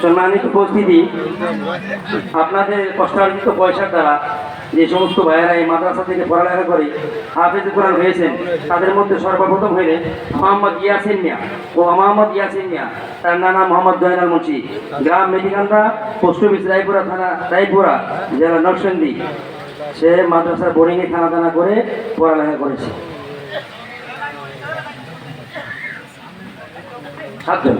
সম্মানিত উপস্থিতি, আপনাদের কষ্টার্জিত পয়সার দ্বারা যে সমস্ত ভাইয়েরা এই মাদ্রাসা থেকে পড়ালেখা করে হাফেজে কোরআন হয়েছেন, তাদের মধ্যে সর্বপ্রথম হইলেন মোহাম্মদ ইয়াসিন মিয়া ও মোহাম্মদ ইয়াসিন মিয়া, তার নানা মোহাম্মদ জয়নাল মুন্সি, গ্রাম মেডিকানরা, পোস্ট অফিস রায়পুরা থানা, রায়পুরা জেলা নরসিংদী। সে মাদ্রাসার বোর্ডিংয়ে খানা করে পড়ালেখা করেছে। সাতজন।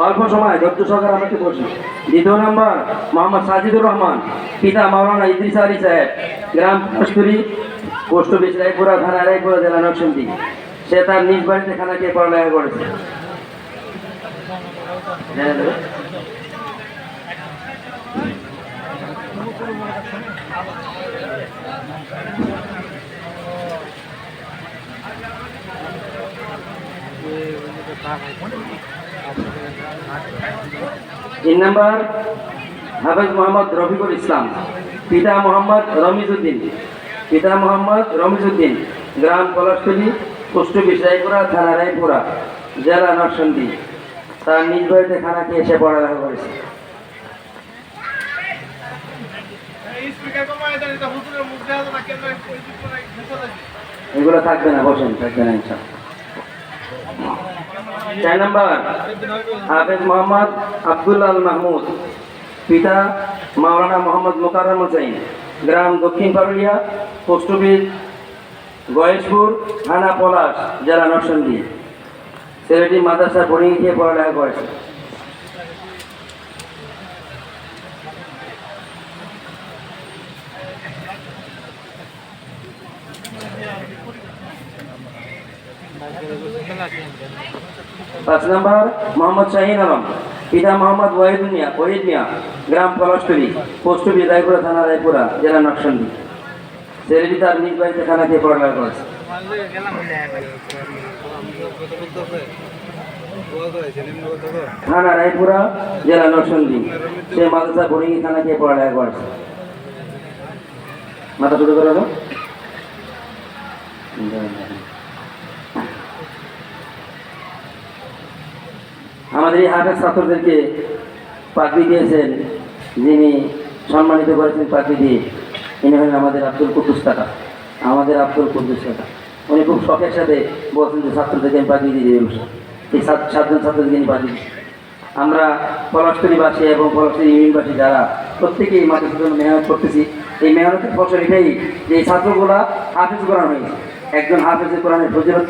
অল্প সময় ধৈর্য সহকারে আমাকে বসি। দ্বিতীয় নম্বর মোহাম্মদ সাজিদুর রহমান, পিতা মাওলানা ইদ্রিস আলী সাহেব, গ্রাম কস্তুরি, পোস্ট অফিস রায়পুরা থানা, রায়পুরা জেলা নরসিংদী। সে তার নিজ বাড়িতে খানা খেয়ে পড়ালেখা করেছে। তিন নম্বর হাফেজ মোহাম্মদ রফিকুল ইসলাম, পিতা মোহাম্মদ রমিজউদ্দিন, গ্রাম পলাশতলী, পোস্ট অফিস রায়পুরা থানা, রায়পুরা জেলা নরসিংদী। তার নিজ বাড়িতে খানা খেয়ে এসে পড়ালেখা করেছে। এগুলো থাকবে না, বসেন, থাকবে না ইনশাআল্লাহ। 4 নম্বর হাফেজ মোহাম্মদ আব্দুল্লাহ মাহমুদ, পিতা মাওলানা মোহাম্মদ মোকাররম হোসেন, গ্রাম দক্ষিণ পারুলিয়া, পোস্ট অফিস গয়েশপুর থানা, পলাশ জেলা নরসিংদী। ছেলেটি মাদ্রাসা বোর্ডিং খেয়ে পড়ালেখা করেছে। পাঁচ নম্বর মোহাম্মদ শাহিন আলম, পিতা মোহাম্মদ ওয়াহিদ মিয়া, গ্রাম পলাশতলী, পোস্ট অফিস রায়পুরা থানা, রায়পুরা জেলা নরসিংদী। ছেলেটি তার নিজ বাড়িতে খানা খেয়ে পড়ালেখা করেছে। থানা রায়পুরা জেলা নরসিংদী। সে মাদ্রাসা বোর্ডিং খানা খেয়ে পড়ালেখা করেছে। মাথা শুরু করে দাও। আমাদের এই হাফেজ ছাত্রদেরকে পাগড়ি দিয়েছেন, যিনি সম্মানিত করেছেন পাগড়ি দিয়ে, ইনি হলেন আমাদের আব্দুল কুদ্দুস কাকা। উনি খুব শখের সাথে বলছেন যে ছাত্রদেরকে আমি পাগড়ি দিয়ে দেবেন। এই 7জন ছাত্রদেরকে আমি পাগড়ি দিচ্ছি। আমরা পলাশতলীবাসী এবং পলাশতলী ইউনিয়নবাসী যারা প্রত্যেকেই মাদ্রাসার জন্য মেহনত করতেছি, এই মেহনতের ফসল এটাই যে এই ছাত্রগুলা হাফেজ কোরআন হয়েছে। একজন হাফেজ কোরআনের ফজিলত